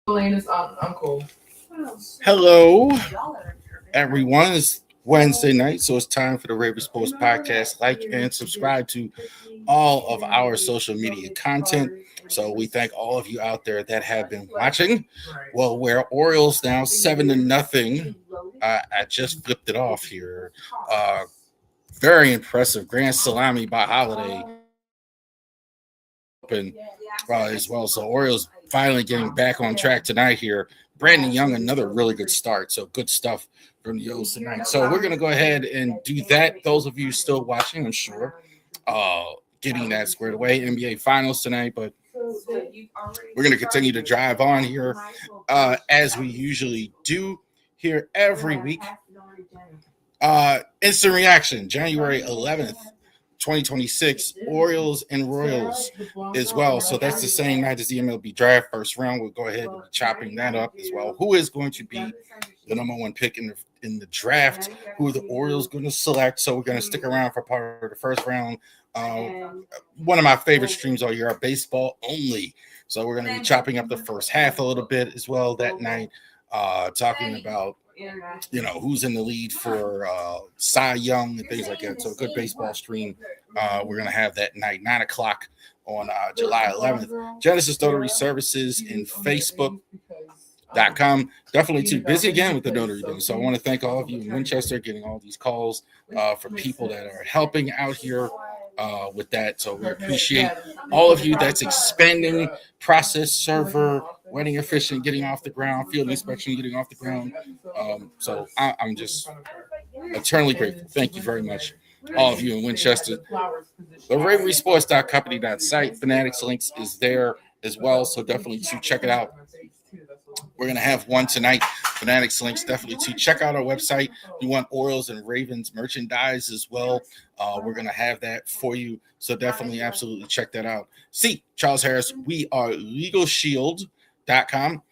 I'm cool. Hello, everyone. It's Wednesday night, so it's time for the Raver Sports Podcast. Like and subscribe to all of our social media content. So we thank all of you out there that have been watching. Well, we're Orioles now 7-0. I just flipped it off here. Very impressive grand salami by Holiday open as well. So Orioles finally getting back on track tonight here. Brandon Young, another really good start. So good stuff from the O's tonight. So we're gonna go ahead and do that. Those of you still watching, I'm sure, getting that squared away. NBA Finals tonight, but we're gonna continue to drive on here as we usually do here every week. Instant reaction, January 11th. 2026 Orioles and Royals as well. So that's the same night as the MLB draft first round. We'll go ahead and be chopping that up as well. Who is going to be the number one pick in the draft? Who are the Orioles going to select? So we're going to stick around for part of the first round. One of my favorite streams all year are baseball only. So we're going to be chopping up the first half a little bit as well that night, talking about who's in the lead for Cy Young and things like that. So a good baseball stream. We're going to have that night, 9 o'clock on July 11th. Genesis Notary Services in Facebook.com. Definitely too busy again with the notary thing. So I want to thank all of you in Winchester getting all these calls for people that are helping out here with that. So we appreciate all of you that's expanding process server, wedding efficient, getting off the ground, field inspection, getting off the ground. So I'm just eternally grateful. Thank you very much, all of you in Winchester. The RaverySports.company.site Fanatics links is there as well. So definitely to check it out. We're going to have one tonight. Fanatics links definitely to check out our website. You want Orioles and Ravens merchandise as well. We're going to have that for you. So definitely, absolutely check that out. See, Charles Harris, we are LegalShield.com.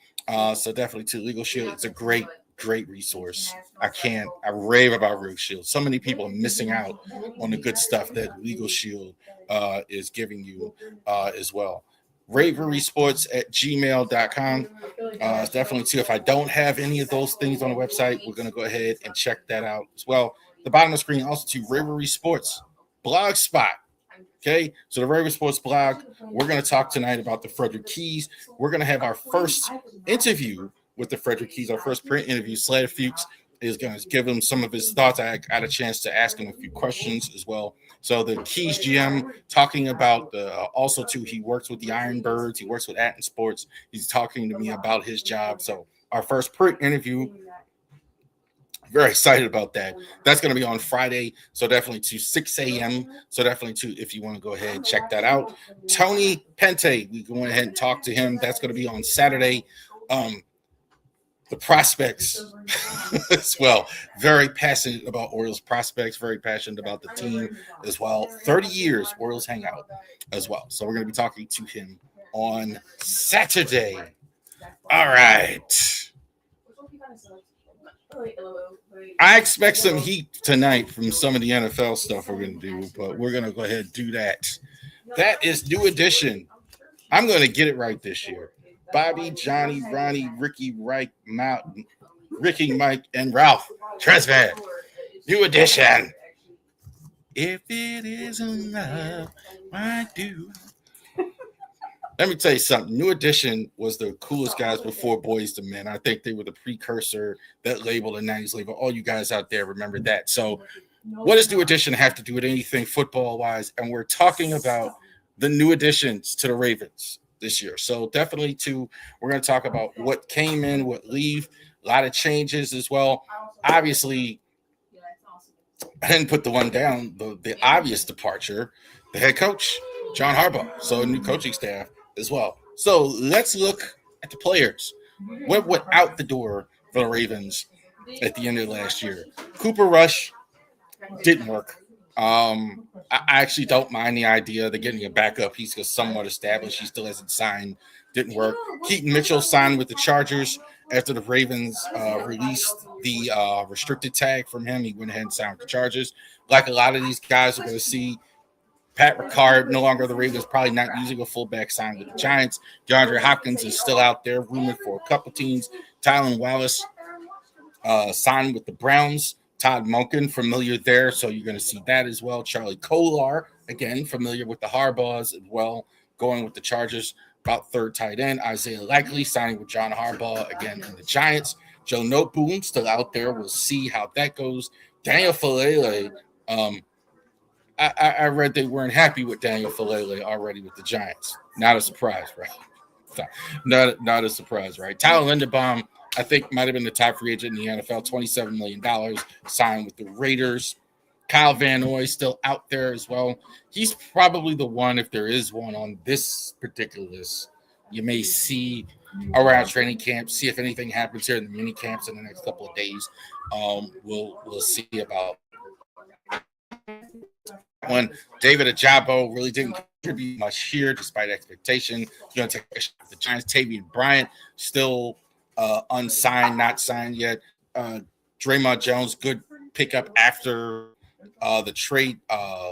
So definitely to Legal Shield. It's a great resource. I rave about Legal Shield. So many people are missing out on the good stuff that Legal Shield is giving you as well. RaverySports@gmail.com. Definitely too. If I don't have any of those things on the website, we're going to go ahead and check that out as well. The bottom of the screen also to Ravery Sports blog spot. Okay, so the Ravery Sports blog, we're going to talk tonight about the Frederick Keys. We're going to have our first interview with the Frederick Keys, our first print interview. Slater Fuchs is going to give him some of his thoughts. I got a chance to ask him a few questions as well. So the Keys GM talking about also too, he works with the Ironbirds. He works with Atten Sports. He's talking to me about his job. So our first print interview, very excited about that. That's going to be on Friday. So definitely to 6 a.m. So definitely to, if you want to go ahead and check that out. Tony Pente, we go ahead and talk to him. That's going to be on Saturday. The prospects as well. Very passionate about Orioles prospects, very passionate about the team as well. 30 years Orioles hangout as well. So we're going to be talking to him on Saturday. All right. I expect some heat tonight from some of the NFL stuff we're going to do, but we're going to go ahead and do that. That is New Edition. I'm going to get it right this year. Bobby, Johnny, Ronnie, Ricky, Mike, and Ralph Tresvant. New Edition. If it isn't love, why do? Let me tell you something. New Edition was the coolest guys before Boys to Men. I think they were the precursor, that label, the 90s label. All you guys out there remember that. So what does New Edition have to do with anything football-wise? And we're talking about the new additions to the Ravens this year. So definitely we're going to talk about what came in, what leave, a lot of changes as well. Obviously, I didn't put the one down, the obvious departure, the head coach, John Harbaugh. So a new coaching staff as well. So let's look at the players. What went out the door for the Ravens at the end of last year? Cooper Rush didn't work. I actually don't mind the idea of getting a backup. He's somewhat established. He still hasn't signed. Didn't work. Keaton Mitchell signed with the Chargers after the Ravens released the restricted tag from him. He went ahead and signed with the Chargers. Like a lot of these guys are going to see, Pat Ricard, no longer the Ravens, probably not using a fullback, signed with the Giants. DeAndre Hopkins is still out there, rumored for a couple teams. Tylan Wallace signed with the Browns. Todd Monken, familiar there, so you're going to see that as well. Charlie Kolar, again, familiar with the Harbaughs as well, going with the Chargers, about third tight end. Isaiah Likely signing with John Harbaugh, again, in the Giants. Joe Noteboom still out there. We'll see how that goes. Daniel Falele, I read they weren't happy with Daniel Falele already with the Giants. Not a surprise, right? Not a surprise, right? Tyler Linderbaum, I think, might have been the top free agent in the NFL, $27 million, signed with the Raiders. Kyle Van Noy still out there as well. He's probably the one, if there is one on this particular list, you may see around training camp, see if anything happens here in the mini camps in the next couple of days. We'll see about when David Ajabo really didn't contribute much here, despite expectation. He's going to take a shot at the Giants. Tavian Bryant still unsigned, not signed yet. Draymond Jones, good pickup after the trade,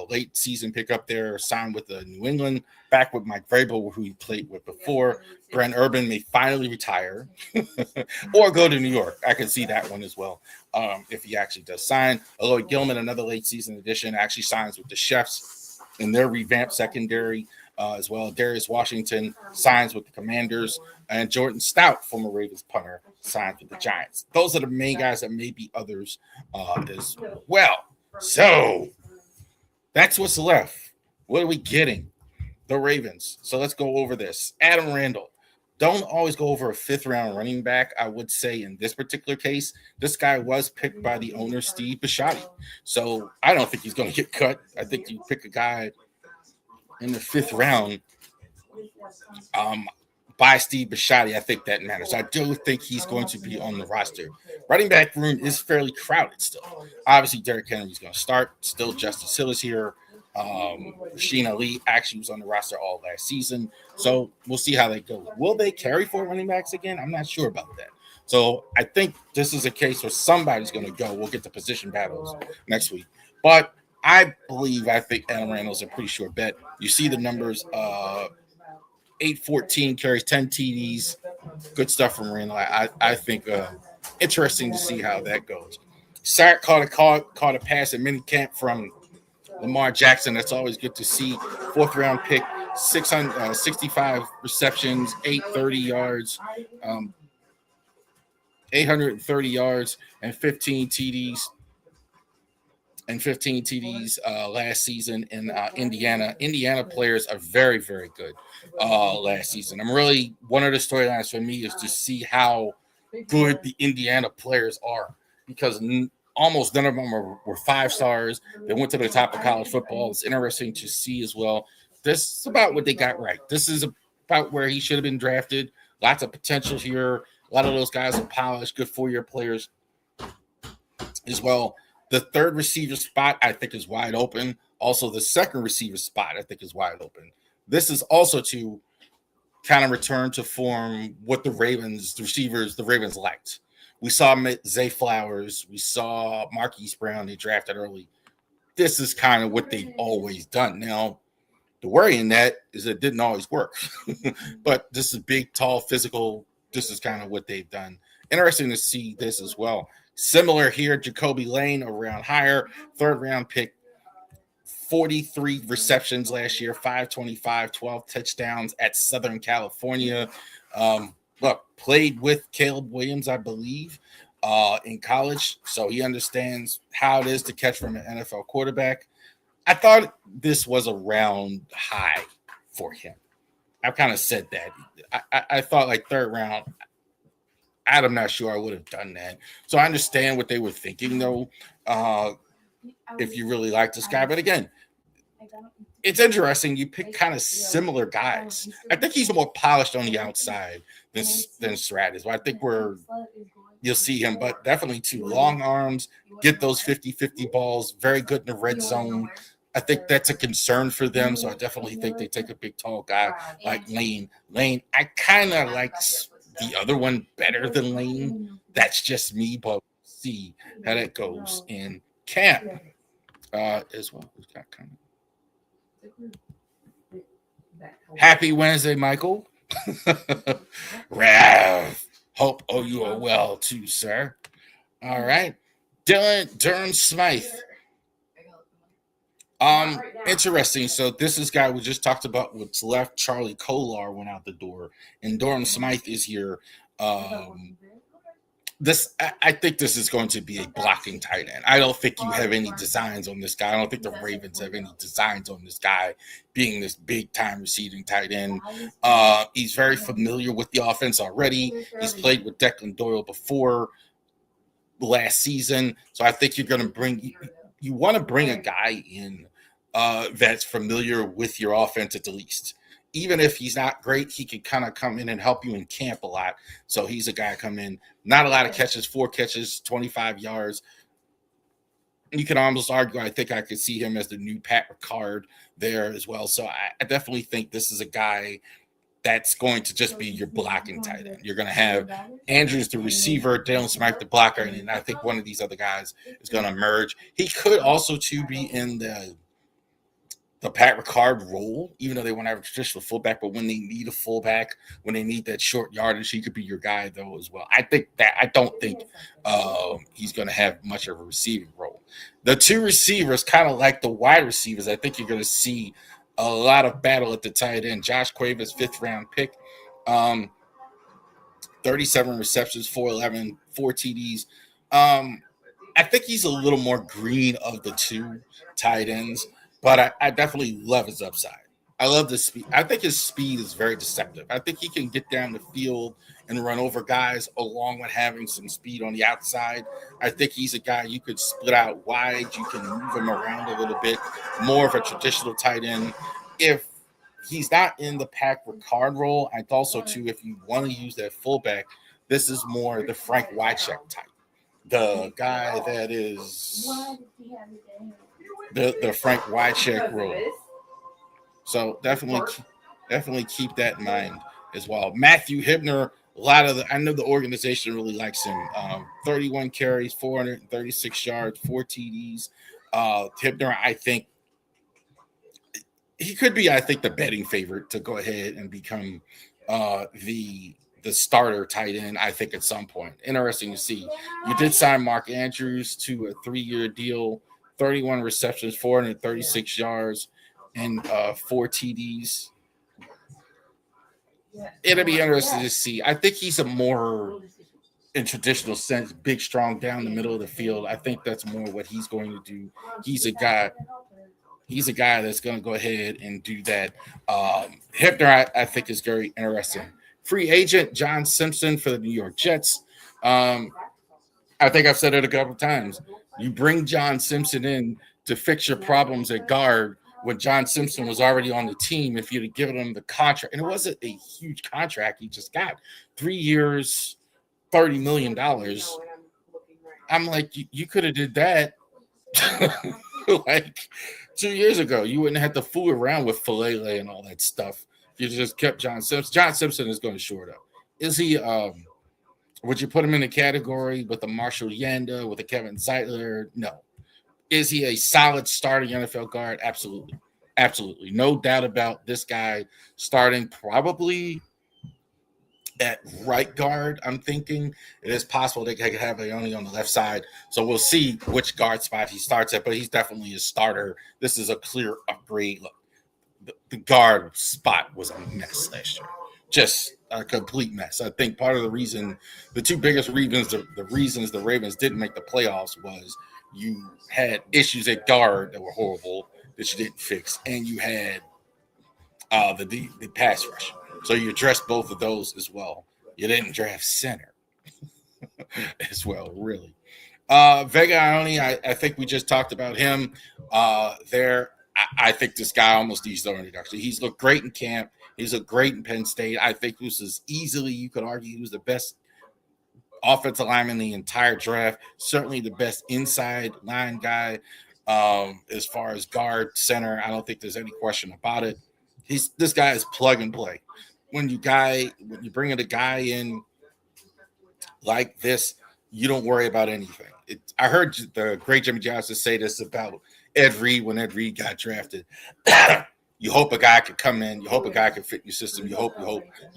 late season pickup there, signed with the New England, back with Mike Vrabel, who he played with before. Brent Urban may finally retire or go to New York. I can see that one as well, if he actually does sign. Lloyd Gilman, another late season addition, actually signs with the Chefs in their revamped secondary as well. Darius Washington signs with the Commanders, and Jordan Stout, former Ravens punter, signs with the Giants. Those are the main guys. That may be others as well. So that's what's left. What are we getting? The Ravens. So let's go over this. Adam Randall. Don't always go over a fifth round running back. I would say in this particular case, this guy was picked by the owner, Steve Bisciotti. So I don't think he's going to get cut. I think you pick a guy in the fifth round by Steve Bisciotti. I think that matters. I do think he's going to be on the roster. Running back room is fairly crowded still. Obviously, Derrick Henry's going to start. Still, Justice Hill is here. Rasheen Ali actually was on the roster all last season. So we'll see how they go. Will they carry four running backs again? I'm not sure about that. So I think this is a case where somebody's going to go. We'll get the position battles next week. But I think Adam Randall's a pretty sure bet. You see the numbers. 814 carries, 10 TDs. Good stuff from Randall. I think interesting to see how that goes. Sark caught a pass in minicamp from Lamar Jackson. That's always good to see. Fourth round pick, 665 receptions, 830 yards, and 15 TDs. Last season in Indiana. Indiana players are very, very good last season. I'm really, one of the storylines for me is to see how good the Indiana players are, because almost none of them were five stars. They went to the top of college football. It's interesting to see as well. This is about what they got right. This is about where he should have been drafted. Lots of potential here. A lot of those guys are polished, good 4-year players as well. The third receiver spot, I think, is wide open. Also, the second receiver spot, I think, is wide open. This is also to kind of return to form what the Ravens liked. We saw Zay Flowers. We saw Marquise Brown. They drafted early. This is kind of what they've always done. Now, the worry in that is it didn't always work. But this is big, tall, physical. This is kind of what they've done. Interesting to see this as well. Similar here, Jacoby Lane, a round higher, third round pick, 43 receptions last year, 525, 12 touchdowns at Southern California. Played with Caleb Williams, I believe, in college. So he understands how it is to catch from an NFL quarterback. I thought this was a round high for him. I've kind of said that. I thought like third round. I'm not sure I would have done that. So I understand what they were thinking, though, if you really like this guy. But again, it's interesting. You pick kind of similar guys. I think he's more polished on the outside than Strat is. But I think you'll see him. But definitely two long arms, get those 50-50 balls, very good in the red zone. I think that's a concern for them. So I definitely think they take a big, tall guy like Lane. I kind of like the other one better than Lane. That's just me, but we'll see how that goes in camp as well. We've got kind of Happy Wednesday, Michael. Rav. Hope you are well too, sir. All right. Durham Smythe. Interesting. So this is guy we just talked about what's left. Charlie Kolar went out the door, and Durham Smythe is here. I think this is going to be a blocking tight end. I don't think you have any designs on this guy. I don't think the Ravens have any designs on this guy being this big time receiving tight end. He's very familiar with the offense already. He's played with Declan Doyle before last season, so I think you're going to you want to bring a guy in that's familiar with your offense at the least. Even if he's not great, he can kind of come in and help you in camp a lot. So he's a guy come in, not a lot of catches, 4 catches, 25 yards. You can almost argue, I think I could see him as the new Pat Ricard there as well. So I definitely think this is a guy that's going to just be your blocking tight end. You're going to have Andrews the receiver, Dalen Smythe the blocker, and then I think one of these other guys is going to emerge. He could also too be in the Pat Ricard role, even though they want to have a traditional fullback, but when they need a fullback, when they need that short yardage, he could be your guy though as well. I don't think he's going to have much of a receiving role. The 2 receivers, kind of like the wide receivers, I think you're going to see a lot of battle at the tight end. Josh Cuevas, 5th round pick, 37 receptions, 411, 4 TDs. I think he's a little more green of the 2 tight ends. But I definitely love his upside. I love the speed. I think his speed is very deceptive. I think he can get down the field and run over guys along with having some speed on the outside. I think he's a guy you could split out wide. You can move him around a little bit, more of a traditional tight end. If he's not in the Pat Ricard role, I also, too, if you want to use that fullback, this is more the Frank Wycheck type. The guy that is the Frank Wycheck role. So definitely keep that in mind as well. Matthew Hibner, I know the organization really likes him. 31 carries, 436 yards, 4 TDs. Hibner, I think he could be, the betting favorite to go ahead and become the starter tight end, I think, at some point. Interesting to see. You did sign Mark Andrews to a 3-year deal. 31 receptions, 436 yards, and 4 TDs. It'll be interesting to see. I think he's a more, in traditional sense, big, strong, down the middle of the field. I think that's more what he's going to do. He's a guy that's going to go ahead and do that. Hipner, I think, is very interesting. Free agent John Simpson for the New York Jets. I think I've said it a couple of times. You bring John Simpson in to fix your problems at guard when John Simpson was already on the team. If you'd have given him the contract, and it wasn't a huge contract he just got, 3 years, $30 million. I'm like, you could have did that like 2 years ago. You wouldn't have to fool around with Falele and all that stuff. You just kept John Simpson. John Simpson is going to short up. Is he? Would you put him in a category with a Marshall Yanda, with a Kevin Zeitler? No. Is he a solid starting NFL guard? Absolutely. Absolutely. No doubt about this guy starting probably at right guard. I'm thinking it is possible they could have Leone on the left side. So we'll see which guard spot he starts at, but he's definitely a starter. This is a clear upgrade. Look, the guard spot was a mess last year. Just a complete mess. I think part of the reason, the 2 biggest reasons, the reasons the Ravens didn't make the playoffs was you had issues at guard that were horrible that you didn't fix, and you had the pass rush. So you addressed both of those as well. You didn't draft center as well, really. Vega Ione, I think we just talked about him there. I think this guy almost needs no introduction. He's looked great in camp. He's looked great in Penn State. I think this is easily, you could argue, he was the best offensive lineman in the entire draft. Certainly the best inside line guy as far as guard, center. I don't think there's any question about it. This guy is plug and play. When you bring a guy in like this, you don't worry about anything. I heard the great Jimmy Johnson say this about Ed Reed when Ed Reed got drafted. You hope a guy could come in. You hope a guy could fit your system. You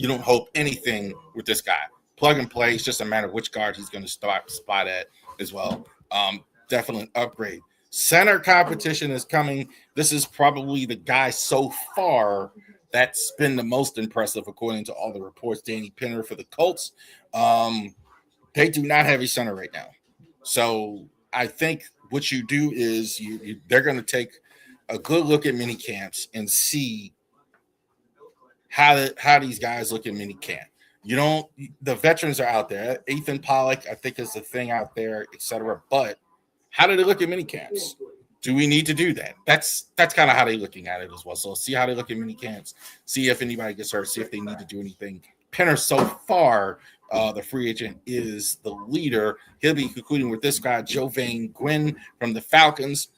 don't hope anything with this guy. Plug and play. It's just a matter of which guard he's going to start spot at as well. Definitely an upgrade. Center competition is coming. This is probably the guy so far that's been the most impressive, according to all the reports. Danny Pinner for the Colts. They do not have a center right now. So I think what you do is they're going to take a good look at mini camps and see how these guys look at mini camp. You don't the veterans are out there. Ethan Pollock, I think, is the thing out there, etc. But how do they look at mini camps? Do we need to do that? That's kind of how they're looking at it as well. So see how they look at mini camps, see if anybody gets hurt, see if they need to do anything. Penner so far, the free agent, is the leader. He'll be concluding with this guy, Jovan Gwynn from the Falcons.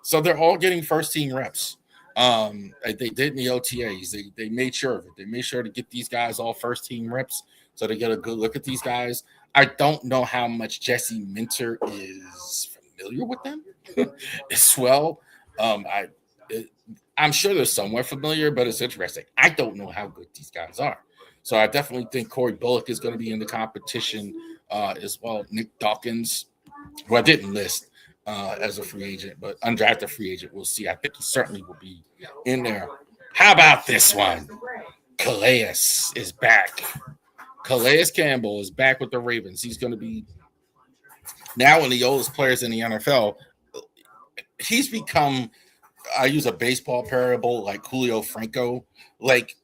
So they're all getting first team reps. They did in the OTAs. They made sure of it. They made sure to get these guys all first team reps so they get a good look at these guys. I don't know how much Jesse Minter is familiar with them as well. I'm sure they're somewhat familiar, but it's interesting. I don't know how good these guys are. So I definitely think Corey Bullock is going to be in the competition as well. Nick Dawkins, who I didn't list as a free agent, but undrafted free agent. We'll see. I think he certainly will be in there. How about this one? Calais is back. Calais Campbell is back with the Ravens. He's going to be now one of the oldest players in the NFL. He's become, I use a baseball parable like Julio Franco. Like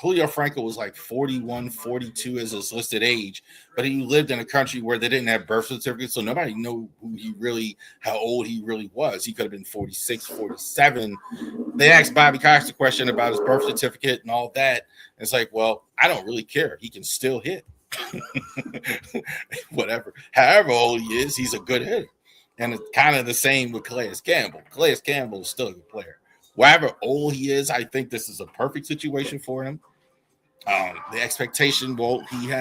Julio Franco was like 41, 42 as his listed age, but he lived in a country where they didn't have birth certificates, so nobody knew how old he really was. He could have been 46, 47. They asked Bobby Cox the question about his birth certificate and all that. And it's like, well, I don't really care. He can still hit. Whatever. However old he is, he's a good hitter. And it's kind of the same with Calais Campbell. Calais Campbell is still a good player. Whatever old he is, I think this is a perfect situation for him. The expectation, will he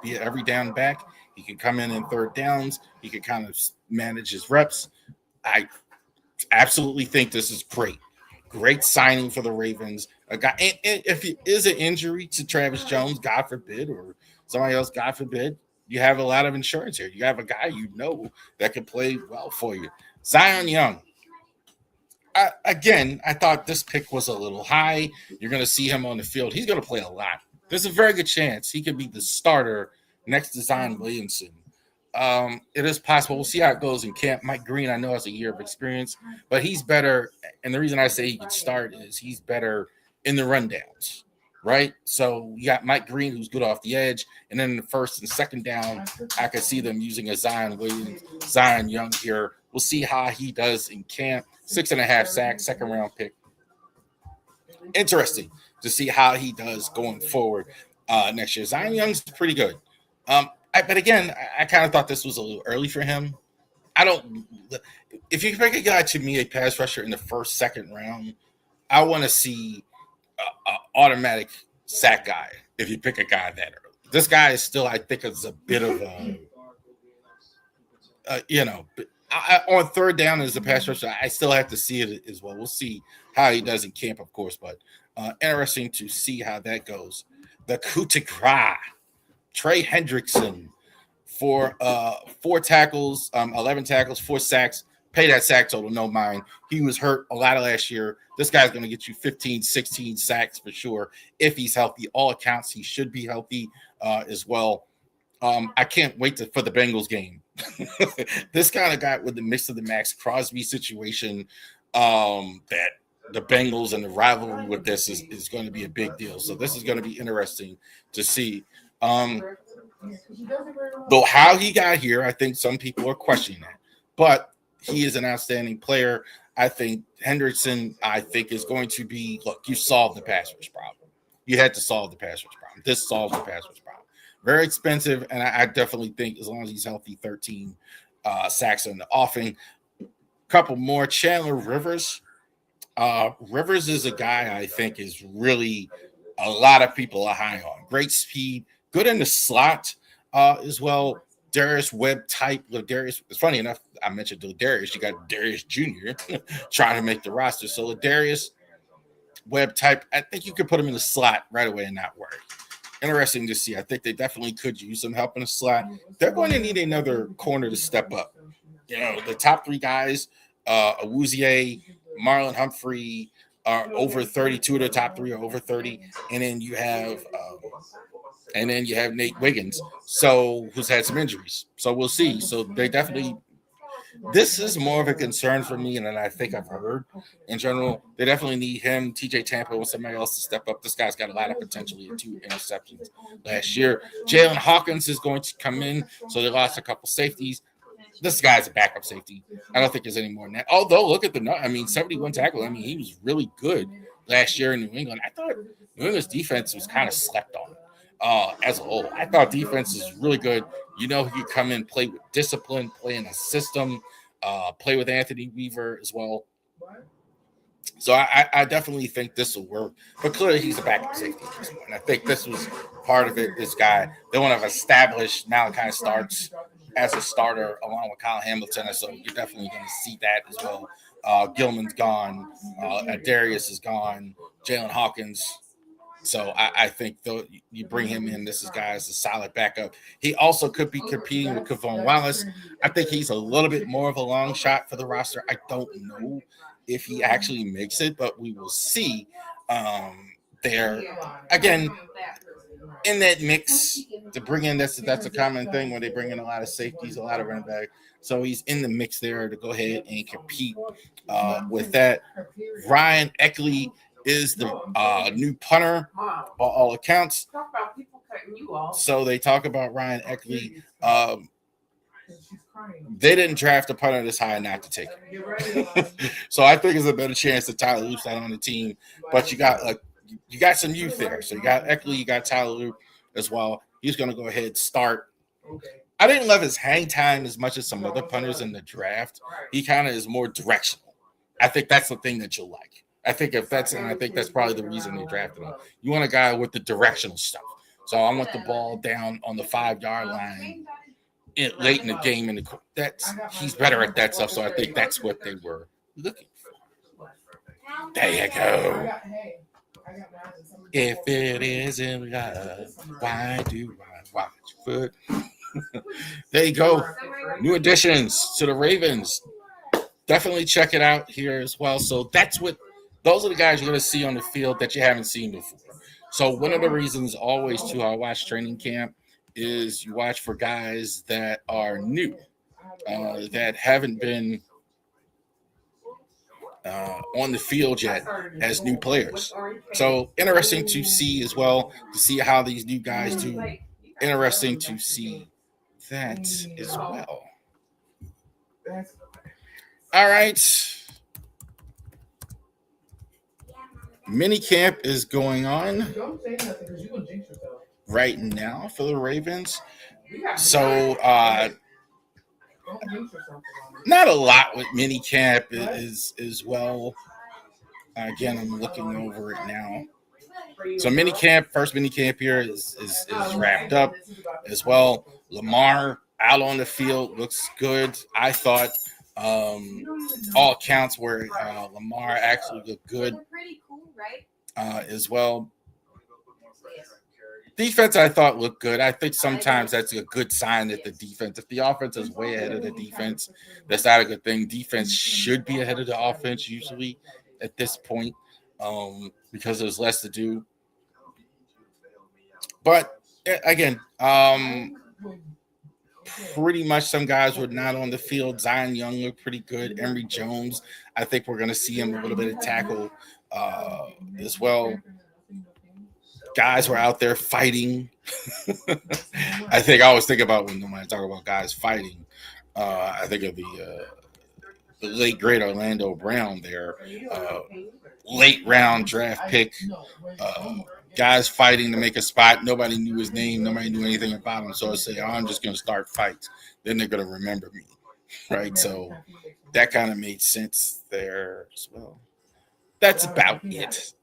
be every down back? He can come in third downs. He can kind of manage his reps. I absolutely think this is great. Great signing for the Ravens. A guy, and if it is an injury to Travis Jones, God forbid, or somebody else, God forbid, you have a lot of insurance here. You have a guy that can play well for you. Zion Young. I thought this pick was a little high. You're going to see him on the field. He's going to play a lot. There's a very good chance he could be the starter next to Zion Williamson. It is possible. We'll see how it goes in camp. Mike Green, I know, has a year of experience, but he's better. And the reason I say he could start is he's better in the rundowns, right? So you got Mike Green, who's good off the edge. And then in the first and second down, I could see them using a Zion Young here. We'll see how he does in camp. 6.5 sacks, second round pick. Interesting to see how he does going forward next year. Zion Young's pretty good. But again, I kind of thought this was a little early for him. If you pick a guy to me, a pass rusher in the first, second round, I want to see an automatic sack guy. If you pick a guy that early, this guy is still, I think, is a bit of on third down as a pass rusher, I still have to see it as well. We'll see how he does in camp, of course, but interesting to see how that goes. The coup de grace. Trey Hendrickson for 4 tackles, 11 tackles, 4 sacks. Pay that sack total, no mind. He was hurt a lot of last year. This guy's going to get you 15, 16 sacks for sure if he's healthy. All accounts, he should be healthy as well. I can't wait for the Bengals game. This kind of got with the mix of the Max Crosby situation that the Bengals and the rivalry with this is going to be a big deal. So this is going to be interesting to see. Though how he got here, I think some people are questioning that. But he is an outstanding player. I think Hendrickson, is going to be, look, you solved the pass rush problem. You had to solve the pass rush problem. This solves the pass rush problem. Very expensive, and I definitely think as long as he's healthy, 13 sacks in the offing. Couple more. Chandler Rivers. Rivers is a guy I think is really a lot of people are high on. Great speed, good in the slot as well. Darius Webb type. Darius, it's funny enough, I mentioned Darius. You got Darius Jr. trying to make the roster. So Darius, web type. I think you could put him in the slot right away and not worry. Interesting to see. I think they definitely could use some help in the slot. They're going to need another corner to step up. The top three guys, Awuzie, Marlon Humphrey, are over 30. Two of the top three are over 30. And then you have Nate Wiggins, so who's had some injuries. So we'll see. So they definitely, this is more of a concern for me, and I think I've heard in general. They definitely need him, TJ Tampa, and somebody else to step up. This guy's got a lot of potential. He had 2 interceptions last year. Jalen Hawkins is going to come in, so they lost a couple safeties. This guy's a backup safety. I don't think there's any more than that. Although, look at 71 tackles. He was really good last year in New England. I thought New England's defense was kind of slept on as a whole. I thought defense is really good. He could come in, play with discipline, play in a system, play with Anthony Weaver as well. So I definitely think this will work. But clearly he's a backup safety. And I think this was part of it. This guy, they want to establish Malachi starts as a starter along with Kyle Hamilton. And so you're definitely going to see that as well. Gilman's gone. Darius is gone. Jalen Hawkins. So I think though you bring him in, this is guys a solid backup. He also could be competing with Kavon Wallace. I think he's a little bit more of a long shot for the roster. I don't know if he actually makes it, but we will see. There again in that mix to bring in that's a common thing when they bring in a lot of safeties, a lot of running back. So he's in the mix there to go ahead and compete with that. Ryan Eckley is the new punter by all accounts. So they talk about Ryan Eckley. They didn't draft a punter this high not to take him. So I think there's a better chance that Tyler Loop's not on the team. But you got some youth there. So you got Eckley, you got Tyler Loop as well. He's going to go ahead and start. I didn't love his hang time as much as some other punters in the draft. He kind of is more directional. I think that's the thing that you'll like. I think that's probably the reason they drafted him. You want a guy with the directional stuff. So I want the ball down on the 5-yard line late in the game, and he's better at that stuff. So I think that's what they were looking for. There you go. If it isn't love, why do I watch foot? There you go. New additions to the Ravens. Definitely check it out here as well. So those are the guys you're going to see on the field that you haven't seen before. So one of the reasons always too I watch training camp is you watch for guys that are new, that haven't been on the field yet as new players. So interesting to see as well, to see how these new guys do. Interesting to see that as well. All right. Mini camp is going on right now for the Ravens. So not a lot with mini camp is as well. Again, I'm looking over it now. So first mini camp here is wrapped up as well. Lamar out on the field looks good. I thought all counts where Lamar actually looked good as well. Defense, I thought looked good. I think sometimes that's a good sign that if the offense is way ahead of the defense, that's not a good thing. Defense should be ahead of the offense usually at this point because there's less to do. But again, pretty much some guys were not on the field. Zion Young looked pretty good. Emory Jones, I think we're going to see him a little bit of tackle as well. Guys were out there fighting. I think I always think about when I talk about guys fighting. I think of the late great Orlando Brown there, late round draft pick. Guys fighting to make a spot. Nobody knew his name. Nobody knew anything about him. So I say, I'm just going to start fights. Then they're going to remember me, right? So that kind of made sense there as well. That's about it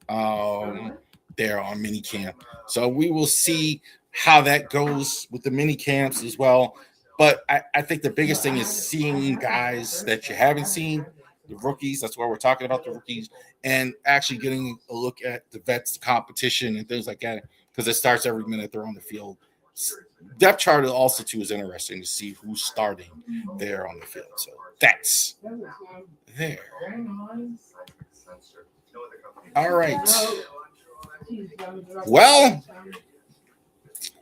there on mini camp. So we will see how that goes with the mini camps as well. But I think the biggest thing is seeing guys that you haven't seen the rookies. That's why we're talking about the rookies and actually getting a look at the vets competition and things like that because it starts every minute they're on the field. Depth chart also too is interesting to see who's starting there on the field. So that's there. All right. Well,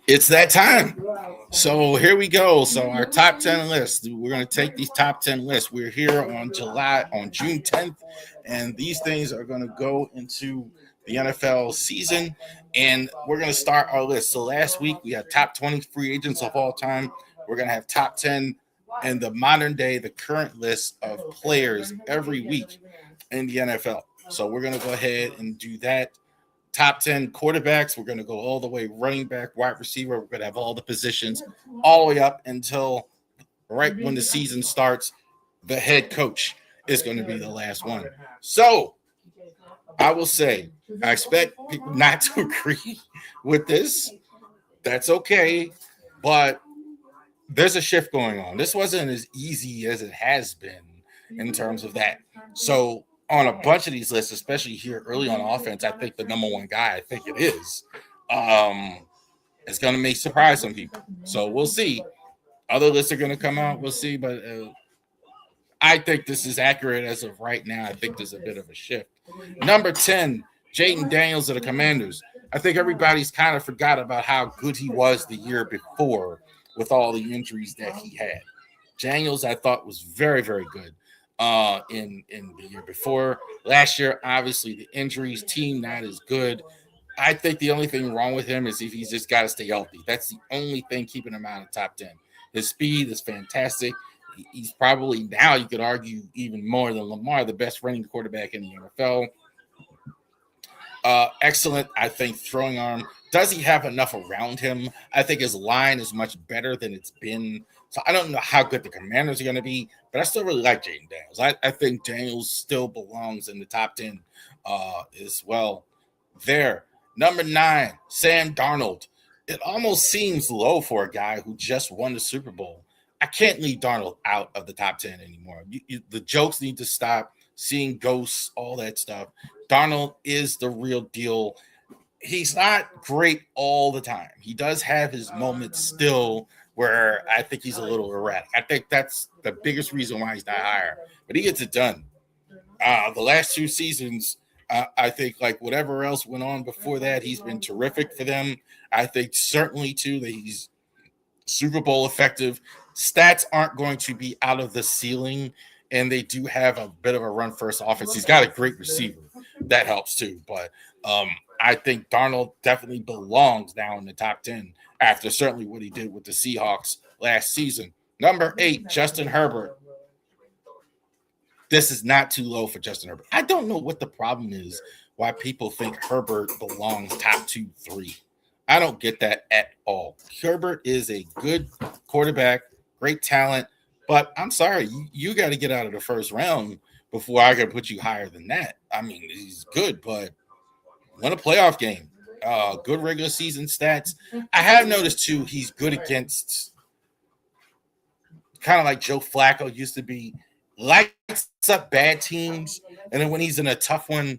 it's that time. So here we go. So our top 10 list. We're going to take these top 10 lists. We're here on June 10th, and these things are going to go into the NFL season, and we're going to start our list. So last week we had top 20 free agents of all time. We're going to have top 10 in the modern day, the current list of players every week in the NFL. So we're going to go ahead and do that. Top 10 quarterbacks. We're going to go all the way running back, wide receiver. We're going to have all the positions all the way up until right when the season starts. The head coach is going to be the last one. So I will say, I expect people not to agree with this. That's okay. But there's a shift going on. This wasn't as easy as it has been in terms of that. So on a bunch of these lists, especially here early on offense, I think the number one guy, I think it is, going to make surprise some people. So we'll see. Other lists are going to come out. We'll see. But I think this is accurate as of right now. I think there's a bit of a shift. Number 10, Jaden Daniels of the Commanders. I think everybody's kind of forgot about how good he was the year before with all the injuries that he had. Daniels, I thought, was very, very good in the year before. Last year, obviously, the injuries, team not as good. I think the only thing wrong with him is if he's just got to stay healthy. That's the only thing keeping him out of top 10. His speed is fantastic. He's probably, now you could argue, even more than Lamar, the best running quarterback in the NFL. Excellent, I think, throwing arm. Does he have enough around him? I think his line is much better than it's been. So I don't know how good the Commanders are going to be, but I still really like Jaden Daniels. I think Daniels still belongs in the top 10 as well. There. Number 9, Sam Darnold. It almost seems low for a guy who just won the Super Bowl. I can't leave Darnold out of the top 10 anymore. The jokes need to stop. Seeing ghosts, all that stuff. Darnold is the real deal. He's not great all the time. He does have his moments still where I think he's a little erratic. I think that's the biggest reason why he's not higher. But he gets it done. The last 2 seasons, I think, like whatever else went on before that, he's been terrific for them. I think certainly, too, that he's Super Bowl effective. Stats aren't going to be out of the ceiling, and they do have a bit of a run-first offense. He's got a great receiver. That helps, too. But I think Darnold definitely belongs now in the top 10 after certainly what he did with the Seahawks last season. Number 8, Justin Herbert. This is not too low for Justin Herbert. I don't know what the problem is, why people think Herbert belongs top 2, 3. I don't get that at all. Herbert is a good quarterback, great talent, but I'm sorry, you got to get out of the first round before I can put you higher than that. I mean, he's good, but won a playoff game, good regular season stats. I have noticed, too, he's good against kind of like Joe Flacco used to be, lights up bad teams, and then when he's in a tough one,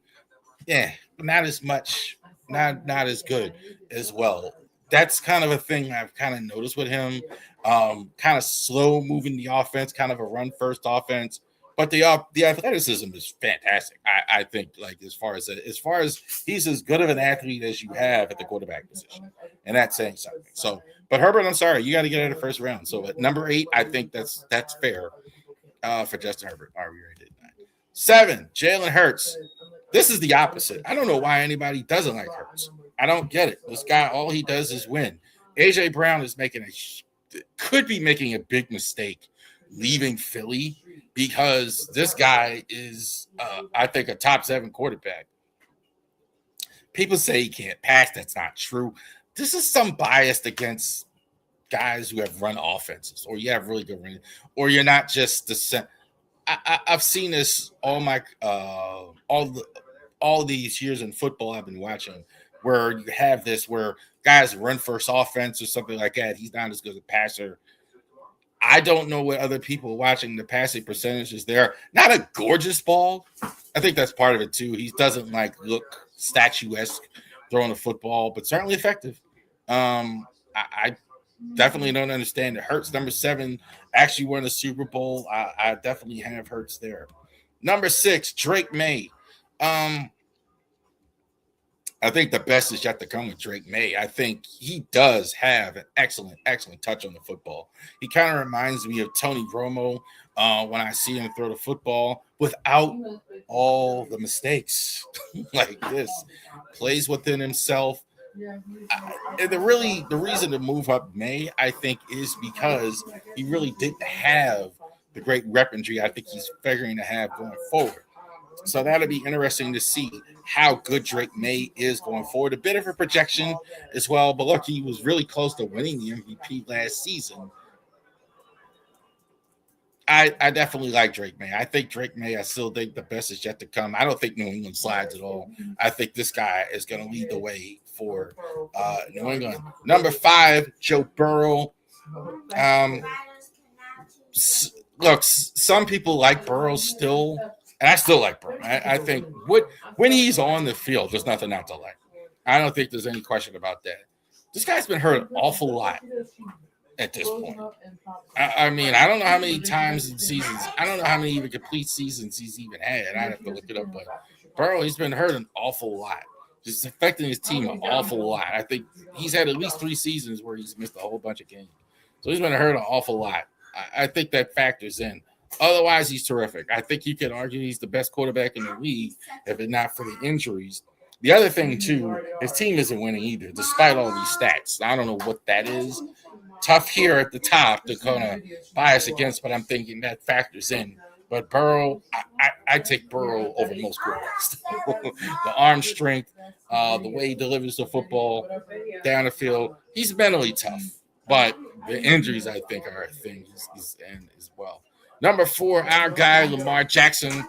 not as much, not as good as well. That's kind of a thing I've kind of noticed with him. Kind of slow moving the offense, kind of a run first offense, but the athleticism is fantastic. I think, like as far as he's as good of an athlete as you have at the quarterback position, and that's saying something. So, but Herbert, I'm sorry, you got to get out of the first round. So at number 8, I think that's fair for Justin Herbert. All right, we already did that. 7, Jalen Hurts. This is the opposite. I don't know why anybody doesn't like Hurts. I don't get it. This guy, all he does is win. AJ Brown is could be making a big mistake leaving Philly because this guy is, I think, a top 7 quarterback. People say he can't pass. That's not true. This is some bias against guys who have run offenses, or you have really good running, or you're not just the same. I've seen this all these years in football I've been watching, where you have this where guys run first offense or something like that. He's not as good a passer. I don't know what other people watching the passing percentages there. Not a gorgeous ball. I think that's part of it too. He doesn't like look statuesque throwing a football, but certainly effective. I definitely don't understand it. Hurts number 7 actually won the Super Bowl. I definitely have Hurts there. Number 6, Drake May. Um, I think the best is yet to come with Drake May. I think he does have an excellent touch on the football. He kind of reminds me of Tony Romo when I see him throw the football without all the mistakes like this. Plays within himself. And the reason to move up May, I think, is because he really didn't have the great weaponry I think he's figuring to have going forward. So that'll be interesting to see how good Drake May is going forward. A bit of a projection as well, but look, he was really close to winning the MVP last season. I definitely like Drake May. I think Drake May, I still think the best is yet to come. I don't think New England slides at all. I think this guy is going to lead the way for New England. Number 5, Joe Burrow. Um, Look, some people like Burrow still, and I still like Burrow. I think when he's on the field, there's nothing not to like. I don't think there's any question about that. This guy's been hurt an awful lot at this point. I mean, I don't know how many times in seasons. I don't know how many even complete seasons he's even had. I have to look it up. But Burrow, he's been hurt an awful lot. Just affecting his team an awful lot. I think he's had at least 3 seasons where he's missed a whole bunch of games. So he's been hurt an awful lot. I think that factors in. Otherwise, he's terrific. I think you could argue he's the best quarterback in the league if it's not for the injuries. The other thing, too, his team isn't winning either, despite all these stats. I don't know what that is. Tough here at the top to kind of bias against, but I'm thinking that factors in. But Burrow, I take Burrow over most quarterbacks. The arm strength, the way he delivers the football down the field, he's mentally tough. But the injuries, I think, are a thing and as well. Number 4, our guy, Lamar Jackson.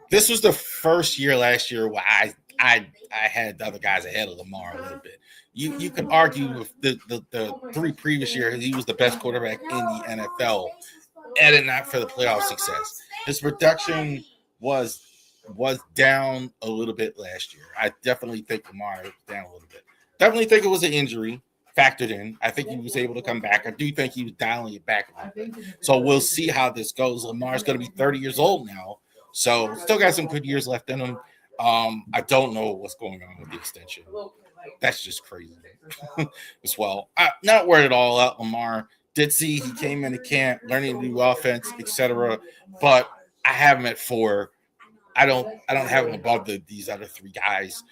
This was the first year last year where I had the other guys ahead of Lamar a little bit. You could argue with the 3 previous years, he was the best quarterback in the NFL, and it not for the playoff success. His production was down a little bit last year. I definitely think Lamar was down a little bit. Definitely think it was an injury factored in. I think he was able to come back. I do think he was dialing it back a little bit. So we'll see how this goes. Lamar's going to be 30 years old now, so still got some good years left in him. I don't know what's going on with the extension. That's just crazy as well. I'm not worried at all about Lamar. Did see he came into camp learning to do offense, etc. But I have him at 4. I don't have him above these other 3 guys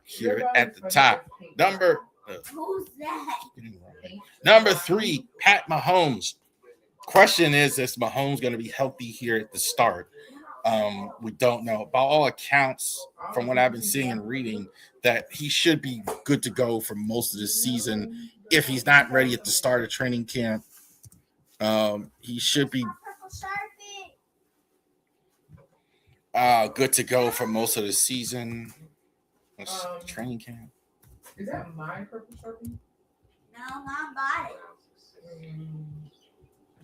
here at the top. Number 3, Pat Mahomes. Question is Mahomes going to be healthy here at the start? We don't know. By all accounts, from what I've been seeing and reading, that he should be good to go for most of the season. If he's not ready at the start of training camp, he should be good to go for most of the season. Training camp. Is that my purple Sharpie? No, Mom bought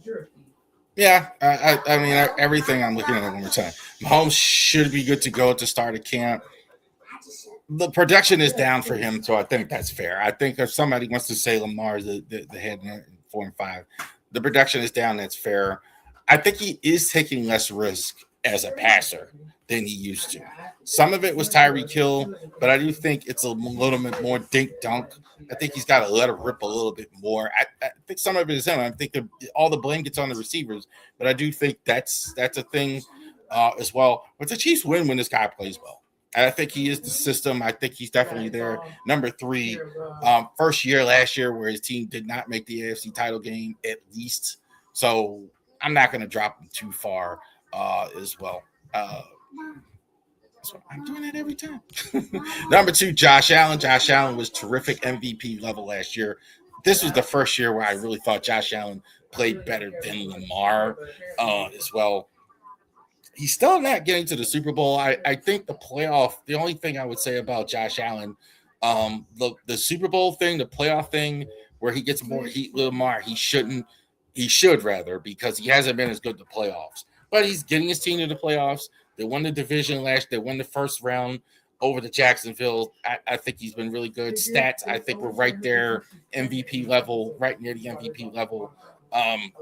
it. Yeah, I mean, everything I'm looking at it one more time. Mahomes should be good to go at the start of camp. The production is down for him, so I think that's fair. I think if somebody wants to say Lamar's the head in 4 and 5, the production is down. That's fair. I think he is taking less risk as a passer than he used to. Some of it was Tyreek Hill, but I do think it's a little bit more dink dunk. I think he's got to let it rip a little bit more. I think some of it is him. I think all the blame gets on the receivers, but I do think that's a thing as well. But the Chiefs win when this guy plays well. And I think he is the system. I think he's definitely there. Number 3, first year last year where his team did not make the AFC title game at least. So I'm not going to drop him too far as well. So I'm doing that every time. Number 2, Josh Allen. Josh Allen was terrific MVP level last year. This was the first year where I really thought Josh Allen played better than Lamar as well. He's still not getting to the Super Bowl. I think the playoff, the only thing I would say about Josh Allen, the Super Bowl thing, the playoff thing where he gets more heat with Lamar. He shouldn't. He should rather, because he hasn't been as good in the playoffs. But he's getting his team to the playoffs. They won the division last. They won the first round over the Jacksonville. I think he's been really good. Stats, I think we're right there, MVP level, right near the MVP level.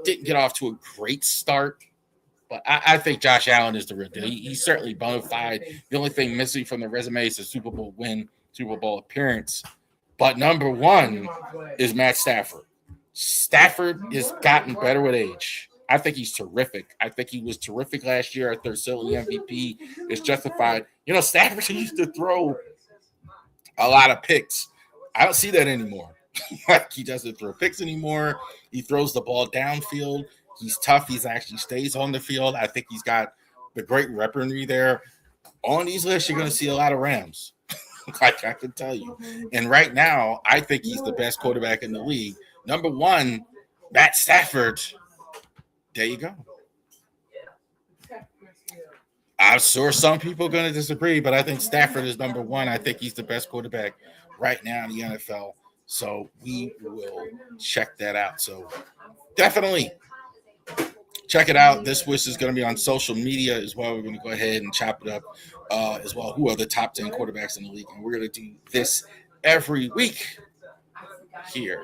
Didn't get off to a great start, but I think Josh Allen is the real deal. He's certainly bona fide. The only thing missing from the resume is a Super Bowl win, Super Bowl appearance. But number one is Matt Stafford. Stafford has gotten better with age. I think he's terrific. I think he was terrific last year. I think certainly MVP is justified. Stafford used to throw a lot of picks. I don't see that anymore. Like, he doesn't throw picks anymore. He throws the ball downfield. He's tough. He's actually stays on the field. I think he's got the great weaponry there. On these lists, you're going to see a lot of Rams. Like, I can tell you. And right now, I think he's the best quarterback in the league. Number one, Matt Stafford. There you go. I'm sure some people are going to disagree, but I think Stafford is number one. I think he's the best quarterback right now in the NFL. So we will check that out. So definitely check it out. This wish is going to be on social media as well. We're going to go ahead and chop it up as well. Who are the top 10 quarterbacks in the league? And we're going to do this every week here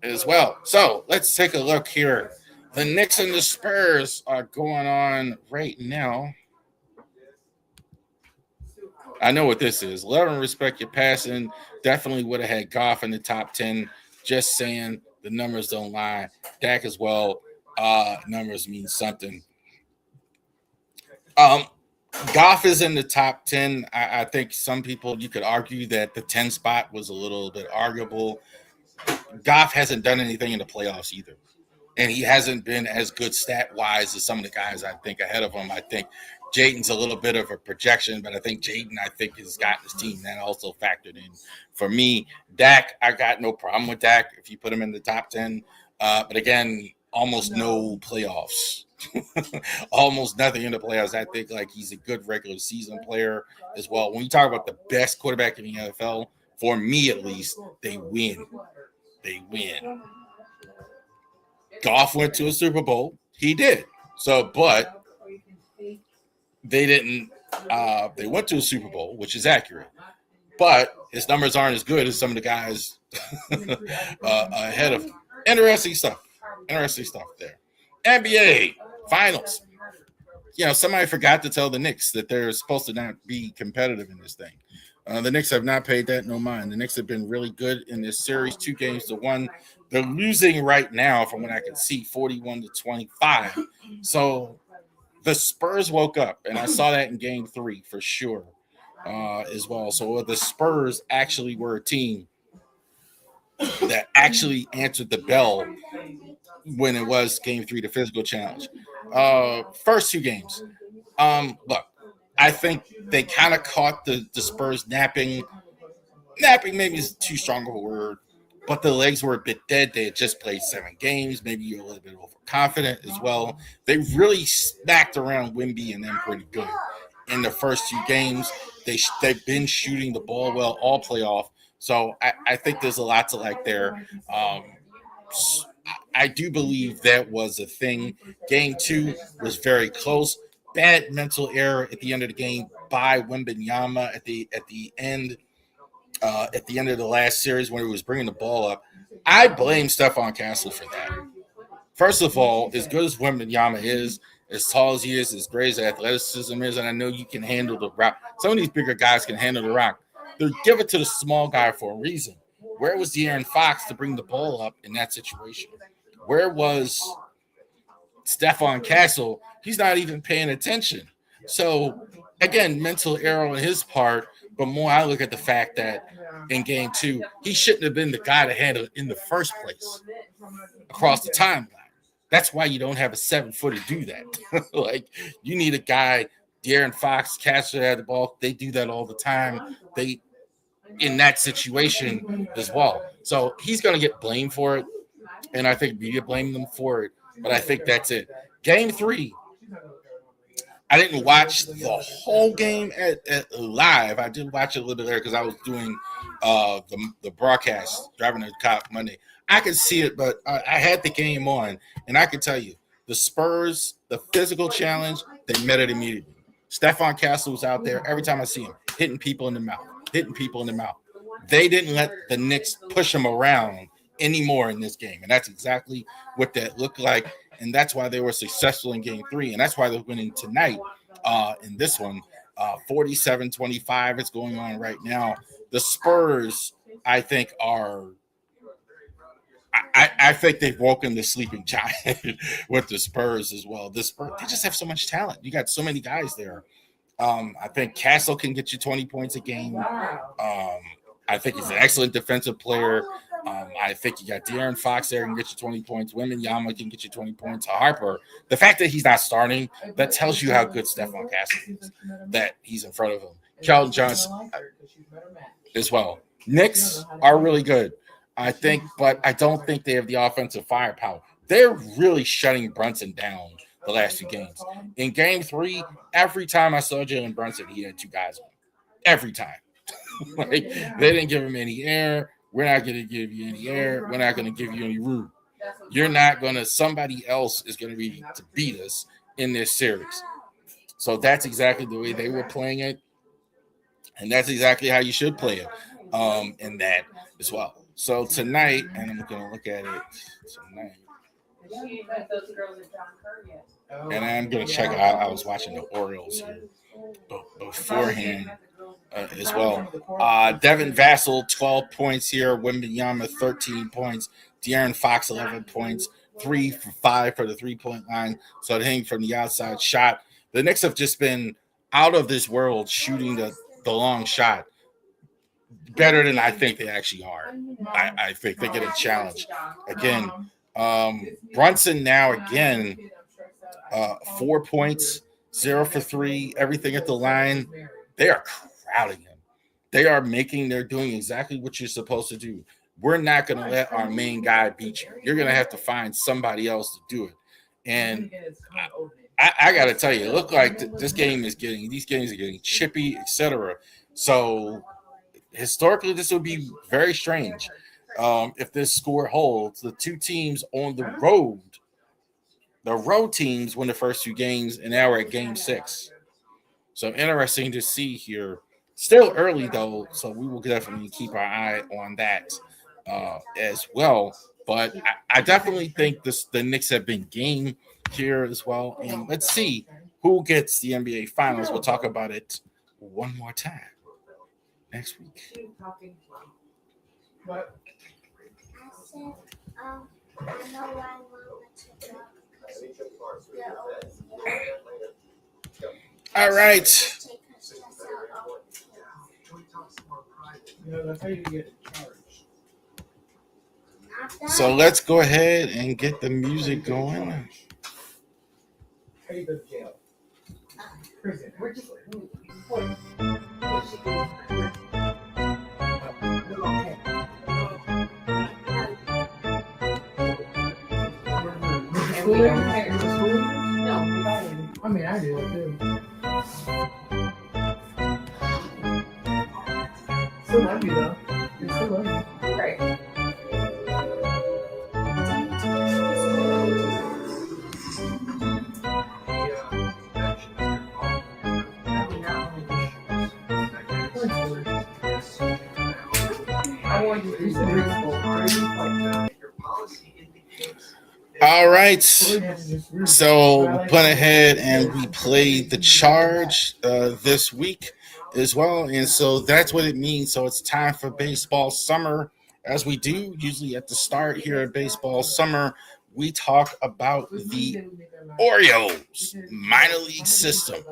as well. So let's take a look here. The Knicks and the Spurs are going on right now. I know what this is. Love and respect your passing. Definitely would have had Goff in the top 10. Just saying, the numbers don't lie. Dak as well. Numbers mean something. Goff is in the top 10. I think some people, you could argue that the 10 spot was a little bit arguable. Goff hasn't done anything in the playoffs either. And he hasn't been as good stat-wise as some of the guys I think ahead of him. I think Jayden's a little bit of a projection, but I think Jayden, has got his team. That also factored in. For me, Dak, I got no problem with Dak if you put him in the top 10. But again, almost no playoffs. Almost nothing in the playoffs. I think he's a good regular season player as well. When you talk about the best quarterback in the NFL, for me at least, they win. They win. Goff went to a Super Bowl. He did. So, but they didn't. They went to a Super Bowl, which is accurate. But his numbers aren't as good as some of the guys ahead of him. Interesting stuff. Interesting stuff there. NBA Finals. Somebody forgot to tell the Knicks that they're supposed to not be competitive in this thing. The Knicks have not paid that no mind. The Knicks have been really good in this series, 2-1. They're losing right now, from what I can see, 41-25. So the Spurs woke up, and I saw that in Game 3 for sure as well. So the Spurs actually were a team that actually answered the bell when it was Game 3, the physical challenge. First 2 games. Look, I think they kind of caught the Spurs napping. Napping maybe is too strong of a word, but the legs were a bit dead. They had just played 7 games. Maybe you're a little bit overconfident as well. They really smacked around Wemby and them pretty good in the first 2 games. They've been shooting the ball well all playoff. So I think there's a lot to like there. I do believe that was a thing. Game 2 was very close. Bad mental error at the end of the game by Wembanyama at the end of the last series when he was bringing the ball up. I blame Stephon Castle for that. First of all, as good as Wembanyama is, as tall as he is, as great as athleticism is, and I know you can handle the rock. Some of these bigger guys can handle the rock. They give it to the small guy for a reason. Where was De'Aaron Fox to bring the ball up in that situation? Where was Stephon Castle? He's not even paying attention. So, again, mental error on his part, but more I look at the fact that in Game 2, he shouldn't have been the guy to handle it in the first place across the timeline. That's why you don't have a 7-footer do that. You need a guy, De'Aaron Fox, Castle had the ball. They do that all the time. They in that situation as well. So he's going to get blamed for it, and I think media blame them for it, but I think that's it. Game 3, I didn't watch the whole game at live. I did watch it a little bit later because I was doing the broadcast, driving the cop Monday. I could see it, but I had the game on, and I can tell you the Spurs, the physical challenge, they met it immediately. Stephon Castle was out there every time I see him, hitting people in the mouth, hitting people in the mouth. They didn't let the Knicks push him around anymore in this game, and that's exactly what that looked like, and that's why they were successful in Game 3, and that's why they're winning tonight in this one. 47-25 is going on right now. The Spurs, I think, are I think they've woken the sleeping giant with the Spurs as well. The Spurs, they just have so much talent. You got so many guys there. I think Castle can get you 20 points a game. I think he's an excellent defensive player. I think you got De'Aaron Fox there can get you 20 points. Wembanyama can get you 20 points. Harper, the fact that he's not starting, that tells you how good Stephon Castle is, that he's in front of him. Keldon Johnson as well. Knicks are really good, I think, but I don't think they have the offensive firepower. They're really shutting Brunson down the last two games. In Game 3, every time I saw Jalen Brunson, he had two guys on him. Every time. Like, they didn't give him any air. We're not going to give you any air. We're not going to give you any room. You're not going to, somebody else is going to be to beat us in this series. So that's exactly the way they were playing it. And that's exactly how you should play it in that as well. So tonight, and I'm going to look at it tonight. And I'm going to check out. I was watching the Orioles here beforehand as well. Devin Vassell, 12 points here. Wembanyama, 13 points. De'Aaron Fox, 11 points. 3 for 5 for the three-point line. So they hang from the outside shot. The Knicks have just been out of this world shooting the long shot better than I think they actually are. I think they get a challenge. Again, Brunson now again, 4 points, 0 for 3, everything at the line. They are crowding him. They're doing exactly what you're supposed to do. We're not going to let our main guy beat you. You're going to have to find somebody else to do it. And I got to tell you, it looked like these games are getting chippy, etc. So historically, this would be very strange if this score holds. The two teams on the road teams win the first two games, and now we're at Game 6. So interesting to see here. Still early though, so we will definitely keep our eye on that as well. But I definitely think the Knicks have been game here as well. And let's see who gets the NBA Finals. We'll talk about it one more time next week. All right. So let's go ahead and get the music going. I mean, I do it too. Still love you though. You still love you. Right. All right, so we went ahead and we played the charge this week as well, and so that's what it means. So it's time for baseball summer, as we do usually at the start here at baseball summer. We talk about the Orioles minor league system.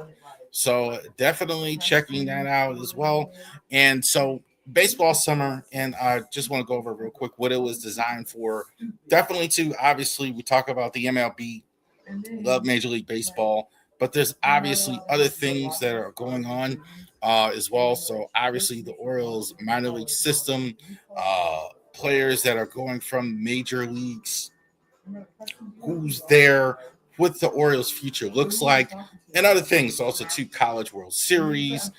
So definitely checking that out as well. And so baseball summer, and I just want to go over real quick what it was designed for. Definitely to, obviously, we talk about the MLB, love Major League Baseball, but there's obviously other things that are going on as well. So obviously the Orioles minor league system, players that are going from major leagues, who's there what the Orioles' future looks like, and other things. Also, to College World Series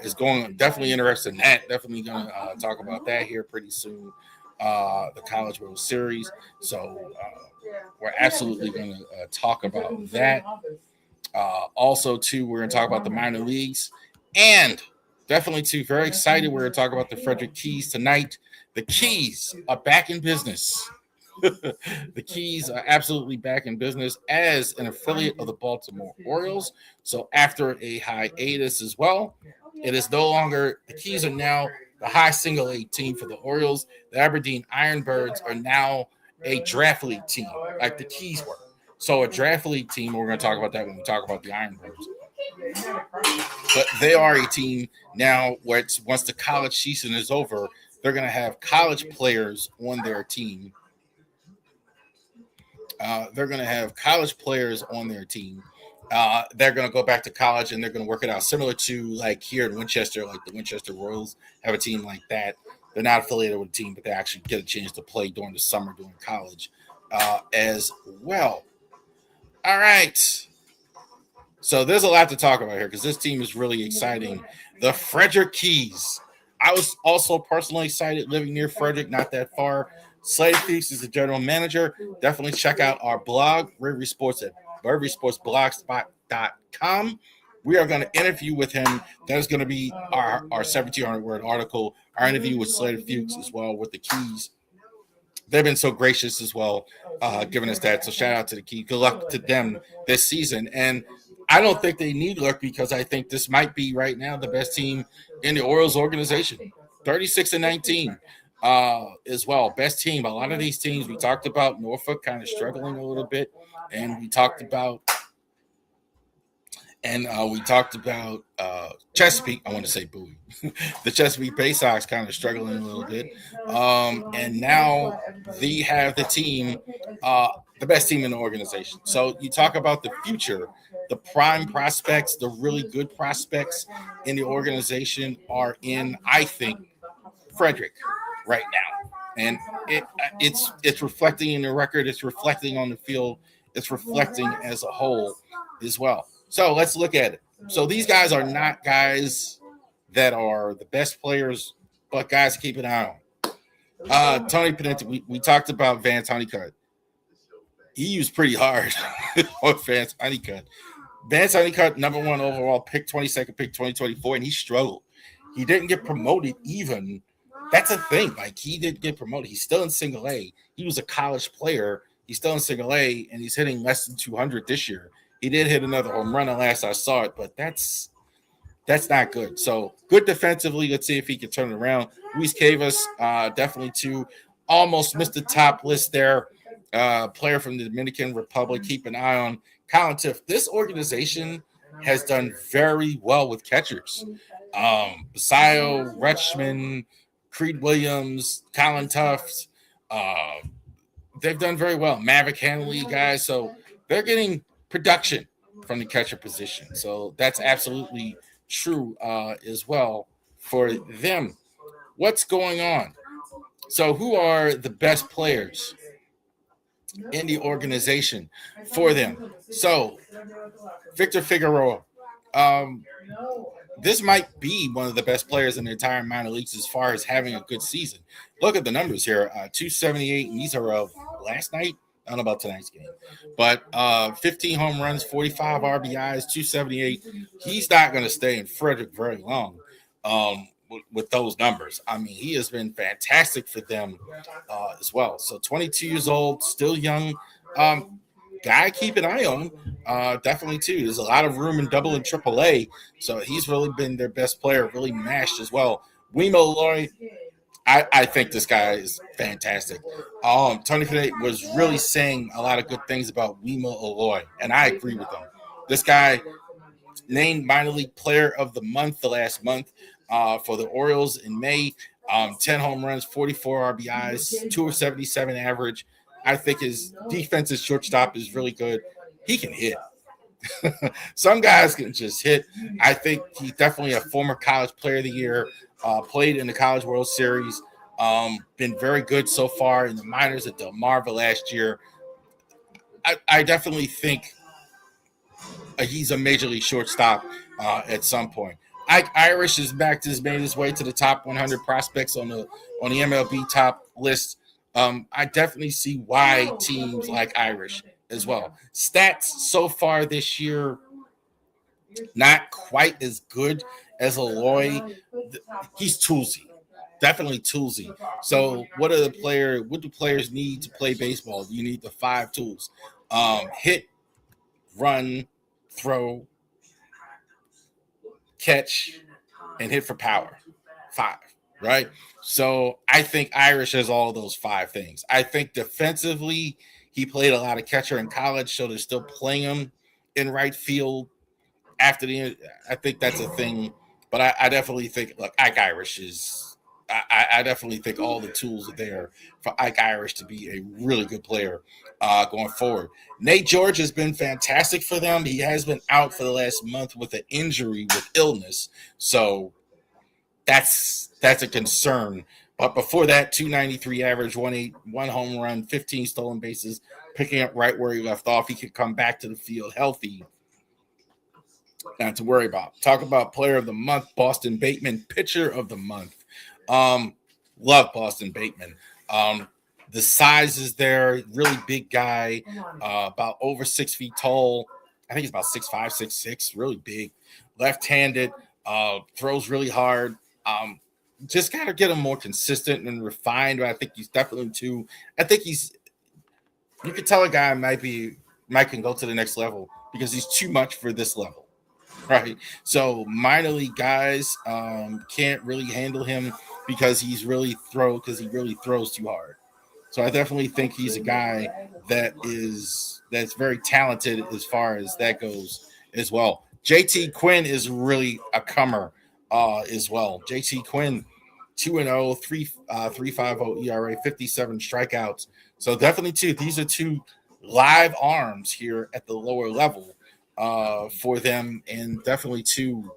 is going. Definitely interested in that. Definitely going to talk about that here pretty soon. The College World Series. So we're absolutely going to talk about that. Also, too, we're going to talk about the minor leagues, and definitely, too, very excited. We're going to talk about the Frederick Keys tonight. The Keys are back in business. The Keys are absolutely back in business as an affiliate of the Baltimore Orioles. So after a hiatus as well, it is no longer, the Keys are now the high single A team for the Orioles. The Aberdeen Ironbirds are now a draft league team, like the Keys were. So a draft league team, we're going to talk about that when we talk about the Ironbirds. But they are a team now where it's, once the college season is over, they're going to have college players on their team. They're going to have college players on their team. They're going to go back to college and they're going to work it out similar to like here in Winchester, like the Winchester Royals have a team like that. They're not affiliated with a team, but they actually get a chance to play during the summer, during college as well. All right. So there's a lot to talk about here because this team is really exciting. The Frederick Keys. I was also personally excited living near Frederick, not that far. Slade Feast is the general manager. Definitely check out our blog, Rivery Sports at riverysportsblogspot.com. We are going to interview with him. That is going to be our 1,700 word article, our interview with Slade Fuchs as well with the Keys. They've been so gracious as well, giving us that. So shout out to the Keys. Good luck to them this season. And I don't think they need luck because I think this might be right now the best team in the Orioles organization. 36-19 as well. Best team. A lot of these teams we talked about, Norfolk kind of struggling a little bit. And we talked about Chesapeake. I want to say Bowie. The Chesapeake Bay Sox kind of struggling a little bit. And now they have the team, the best team in the organization. So you talk about the future, the prime prospects, the really good prospects in the organization are in, I think, Frederick right now. And it's reflecting in the record. It's reflecting on the field. It's reflecting as a whole as well. So let's look at it. So these guys are not guys that are the best players, but guys to keep an eye on. Tony Pennant, we talked about Vance Honeycutt. He used pretty hard on Vance Honeycutt. Vance Honeycutt, number 1 overall pick, 22nd pick, 2024, and he struggled. He didn't get promoted even. That's a thing. Like, he didn't get promoted. He's still in single A. He was a college player. He's still in single A, and he's hitting less than 200 this year. He did hit another home run the last I saw it, but that's not good. So good defensively. Let's see if he can turn it around. Luis Cavas, definitely too. Almost missed the top list there. Player from the Dominican Republic. Keep an eye on Colin Tiff. This organization has done very well with catchers. Basayo, Retchman, Creed Williams, Colin Tufts. They've done very well. Maverick Hanley guys. So they're getting production from the catcher position. So that's absolutely true as well for them. What's going on? So who are the best players in the organization for them? So Victor Figueroa. This might be one of the best players in the entire minor leagues as far as having a good season. Look at the numbers here. 278, and these are of last night. I don't know about tonight's game, but 15 home runs, 45 RBIs, 278. He's not going to stay in Frederick very long with those numbers. I mean, he has been fantastic for them as well. So 22 years old, still young. Guy keep an eye on. Definitely, too. There's a lot of room in double and triple A. So he's really been their best player, really mashed as well. Wemo Loy, I think this guy is fantastic. Tony Pennant was really saying a lot of good things about Wemo Aloy, and I agree with him. This guy named minor league player of the month the last month for the Orioles in May. 10 home runs, 44 RBIs, 277 average. I think his defensive shortstop is really good. He can hit. Some guys can just hit. I think he's definitely a former college player of the year. Played in the College World Series. Been very good so far in the minors at Delmarva last year. I definitely think he's a major league shortstop at some point. Ike Irish is back to made his way to the top 100 prospects on the MLB top list. I definitely see why teams like Irish as well. Stats so far this year, not quite as good as Aloy. He's toolsy, definitely toolsy. So, what do players need to play baseball? You need the five tools: hit, run, throw, catch, and hit for power. Five, right? So I think Irish has all of those five things. I think defensively, he played a lot of catcher in college, so they're still playing him in right field after the. I think that's a thing, but I definitely think look, Ike Irish is. I definitely think all the tools are there for Ike Irish to be a really good player going forward. Nate George has been fantastic for them. He has been out for the last month with an injury with illness, so that's a concern. But before that, 293 average, 181 home run, 15 stolen bases, picking up right where he left off. He could come back to the field healthy. Not to worry about. Talk about player of the month, Boston Bateman, pitcher of the month. Love Boston Bateman. The size is there, really big guy, about over 6 feet tall. I think he's about 6'5", 6'6", really big, left-handed, throws really hard. Just got to get him more consistent and refined. But I think he's definitely too. I think you could tell a guy might can go to the next level because he's too much for this level, right? So minor league guys can't really handle him because he really throws too hard. So I definitely think he's a guy that's very talented as far as that goes as well. JT Quinn is really a comer as well. JT Quinn, 2-0, 3.50 ERA, 57 strikeouts. So definitely these are two live arms here at the lower level for them, and definitely two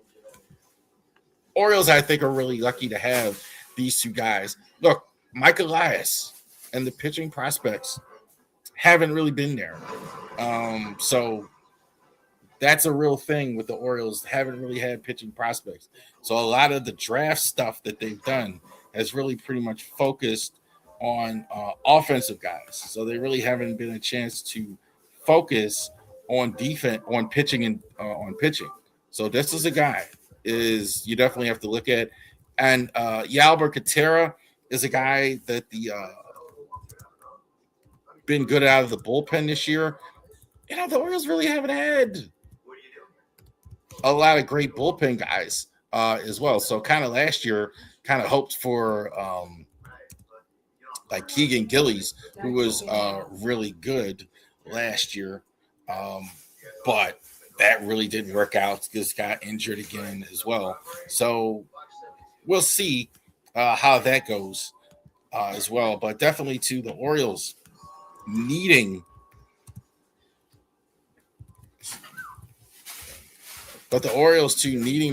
Orioles. I think are really lucky to have these two guys. Look, Mike Elias and the pitching prospects haven't really been there. So that's a real thing with the Orioles. Haven't really had pitching prospects. So a lot of the draft stuff that they've done has really pretty much focused on offensive guys. So they really haven't been a chance to focus on defense, on pitching, and on pitching. So this is a guy is you definitely have to look at. And Yalber Katera is a guy that the been good out of the bullpen this year. The Orioles really haven't had a lot of great bullpen guys as well. So kind of last year, kind of hoped for like Keegan Gillies, who was really good last year. But that really didn't work out because got injured again as well. So we'll see how that goes as well. But definitely to the Orioles needing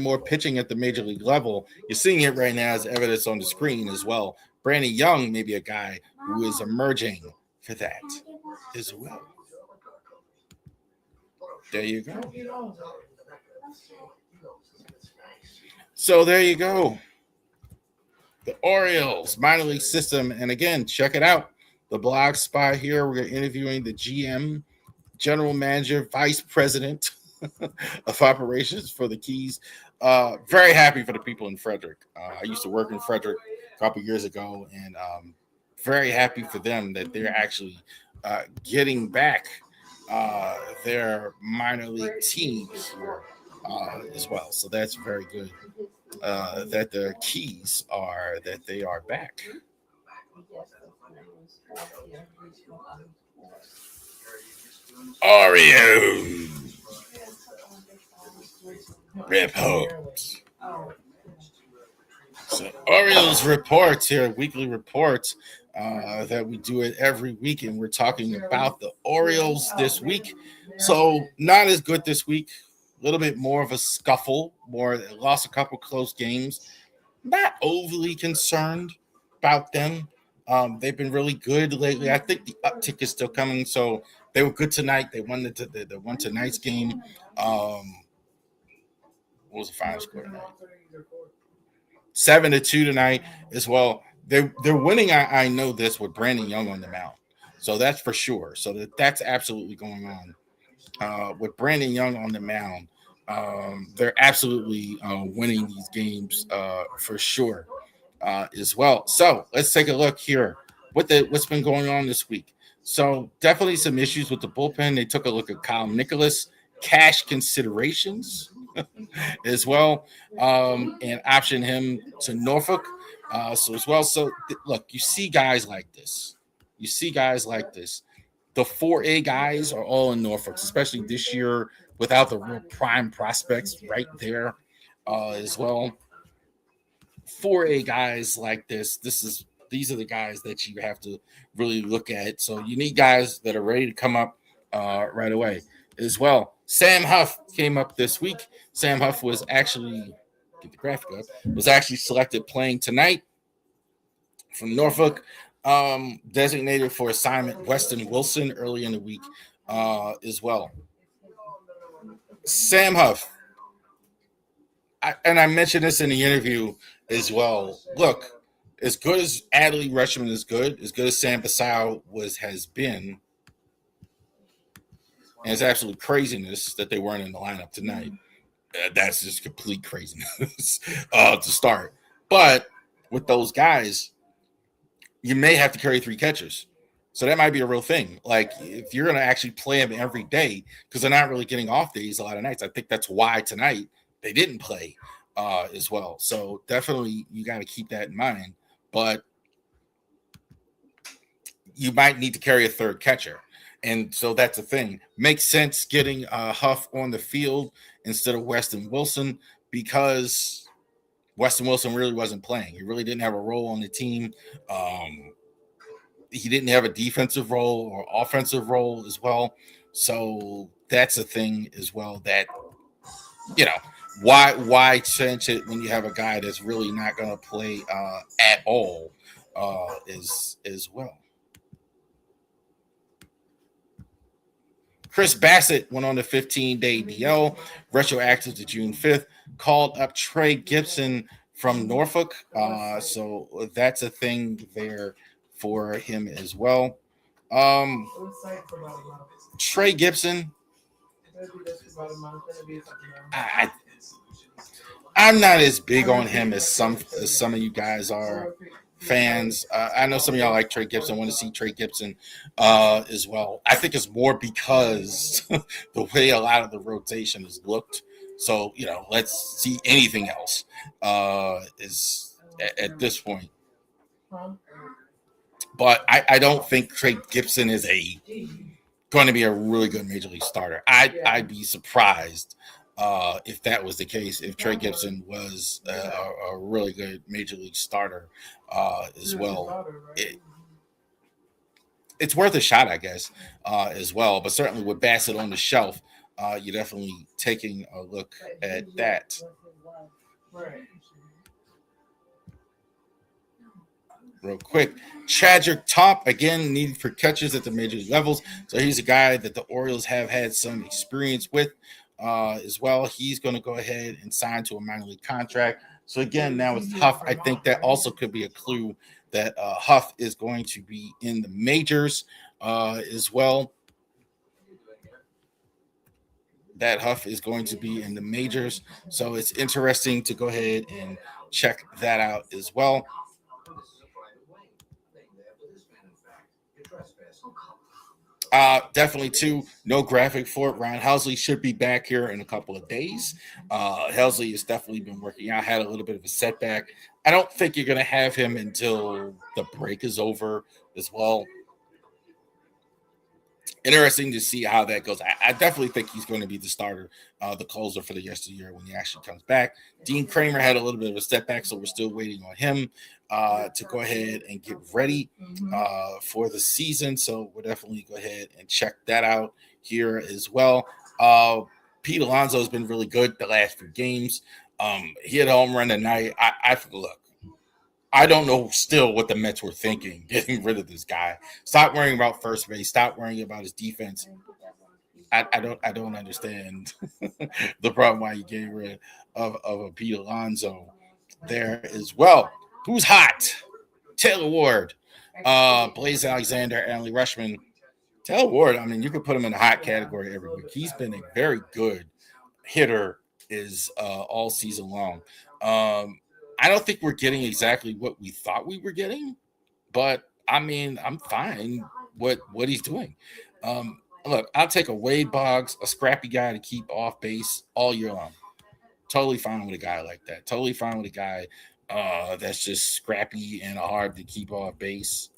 more pitching at the major league level. You're seeing it right now as evidence on the screen as well. Brandon Young may be a guy who is emerging for that as well. There you go. So there you go. The Orioles minor league system. And again, check it out. The blog spot here. We're interviewing the GM, general manager, vice president of operations for the Keys. Very happy for the people in Frederick. I used to work in Frederick a couple years ago, and very happy for them that they're actually getting back their minor league teams here as well. So that's very good that the Keys they are back. Oreo report. So Orioles reports here, weekly reports that we do it every week, and we're talking about the Orioles this week. So not as good this week. A little bit more of a scuffle. Lost a couple close games. Not overly concerned about them. They've been really good lately. I think the uptick is still coming. So They were good tonight. They won the won tonight's game. What was the final score tonight? 7-2 tonight as well. They're winning. I know this with Brandon Young on the mound, so that's for sure. So that's absolutely going on with Brandon Young on the mound. They're absolutely winning these games for sure as well. So let's take a look here. What's been going on this week? So definitely some issues with the bullpen. They took a look at Kyle Nicholas, cash considerations as well, and option him to Norfolk. So as well. So look, you see guys like this. You see guys like this. The 4A guys are all in Norfolk, especially this year without the real prime prospects right there as well. 4A guys like these are the guys that you have to really look at. So you need guys that are ready to come up right away as well. Sam Huff came up this week. Sam Huff was actually get the graphic up. Was actually selected playing tonight from Norfolk. Designated for assignment Weston Wilson early in the week as well. Sam Huff. I mentioned this in the interview as well. Look, as good as Adley Rutschman is good, as good as Sam Bassau has been, and it's absolute craziness that they weren't in the lineup tonight. That's just complete craziness to start. But with those guys, you may have to carry 3 catchers. So that might be a real thing. Like if you're going to actually play them every day, because they're not really getting off days a lot of nights. I think that's why tonight they didn't play as well. So definitely you got to keep that in mind. But you might need to carry a 3rd catcher. And so that's the thing. Makes sense getting Huff on the field instead of Weston Wilson because Weston Wilson really wasn't playing. He really didn't have a role on the team. He didn't have a defensive role or offensive role as well. So that's a thing as well that, why change it when you have a guy that's really not going to play at all as well. Chris Bassett went on the 15-day DL, retroactive to June 5th, called up Trey Gibson from Norfolk. So that's a thing there for him as well. Trey Gibson, I'm not as big on him as some of you guys are fans. I know some of y'all like Trey Gibson, want to see Trey Gibson as well. I think it's more because the way a lot of the rotation has looked. So, let's see anything else is at this point. But I don't think Trey Gibson is going to be a really good major league starter. I'd be surprised if that was the case, if Trey Gibson was a really good major league starter as well. It's worth a shot, I guess, as well. But certainly with Bassett on the shelf, you're definitely taking a look at that. Real quick, Chadrick Top again needed for catches at the major league levels. So he's a guy that the Orioles have had some experience with as well. He's going to go ahead and sign to a minor league contract. So again, now it's Huff. I think that also could be a clue that Huff is going to be in the majors as well. That Huff is going to be in the majors. So it's interesting to go ahead and check that out as well. Definitely too. No graphic for it. Ryan Helsley should be back here in a couple of days. Helsley has definitely been working out. Had a little bit of a setback. I don't think you're going to have him until the break is over as well. Interesting to see how that goes. I definitely think he's going to be the starter, the closer for the rest of the year when he actually comes back. Dean Kramer had a little bit of a setback, so we're still waiting on him to go ahead and get ready for the season. So we'll definitely go ahead and check that out here as well. Pete Alonso has been really good the last few games. He had a home run tonight. I look. I don't know still what the Mets were thinking getting rid of this guy. Stop worrying about first base. Stop worrying about his defense. I don't understand the problem why you getting rid of a Pete Alonso there as well. Who's hot? Taylor Ward, Blaze Alexander, Anley Rushman. Taylor Ward, I mean, you could put him in the hot category every week. He's been a very good hitter is all season long. I don't think we're getting exactly what we thought we were getting, but I mean, I'm fine with what he's doing. Look, I'll take a Wade Boggs, a scrappy guy to keep off base all year long. Totally fine with a guy like that. Totally fine with a guy that's just scrappy and hard to keep off base.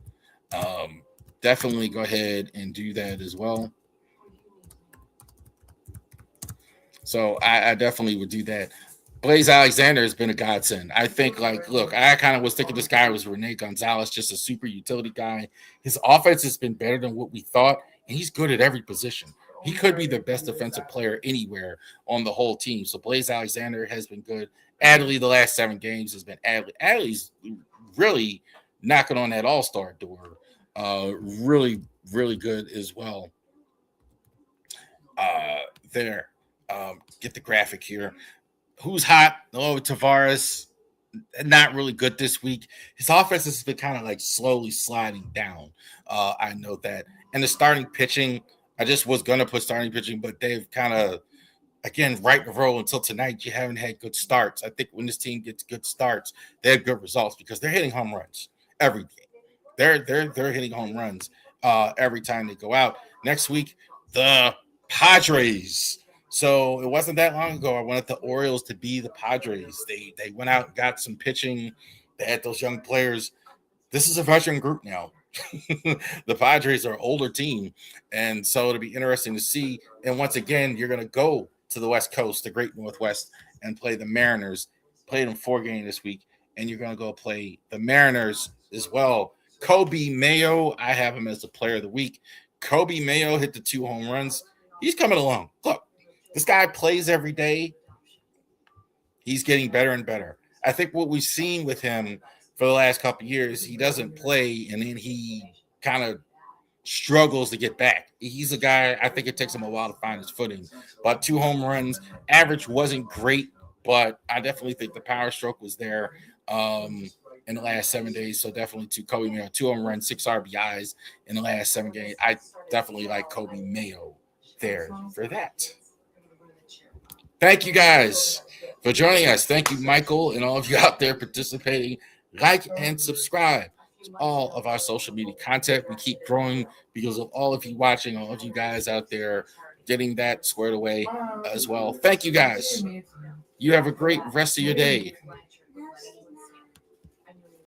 Um, Definitely go ahead and do that as well. So I definitely would do that. Blaze Alexander has been a godsend. I think, like, look, I kind of was thinking this guy was Rene Gonzalez, just a super utility guy. His offense has been better than what we thought, and he's good at every position. He could be the best defensive player anywhere on the whole team. So Blaze Alexander has been good. Adley, the last 7 games has been Adley. Adley's really knocking on that all-star door. Really, really good as well. There. Get the graphic here. Who's hot? Oh, Tavares, not really good this week. His offense has been kind of like slowly sliding down. I know that. And the starting pitching, I just was going to put starting pitching, but they've kind of, again, right in the roll until tonight. You haven't had good starts. I think when this team gets good starts, they have good results because they're hitting home runs every game. They're hitting home runs every time they go out. Next week, the Padres. So it wasn't that long ago. I wanted the Orioles to be the Padres. They went out and got some pitching. They had those young players. This is a veteran group now. The Padres are an older team, and so it'll be interesting to see. And once again, you're going to go to the West Coast, the Great Northwest, and play the Mariners. Play them 4 games this week, and you're going to go play the Mariners as well. Kobe Mayo, I have him as the player of the week. Kobe Mayo hit the 2 home runs. He's coming along. Look, this guy plays every day. He's getting better and better. I think what we've seen with him for the last couple of years, he doesn't play and then he kind of struggles to get back. He's a guy, I think it takes him a while to find his footing. But 2 home runs, average wasn't great, but I definitely think the power stroke was there in the last 7 days. So definitely to Kobe Mayo, 2 home runs, 6 RBIs in the last 7 games. I definitely like Kobe Mayo there for that. Thank you guys for joining us. Thank you, Michael, and all of you out there participating. Like and subscribe to all of our social media content. We keep growing because of all of you watching, all of you guys out there getting that squared away as well. Thank you guys. You have a great rest of your day.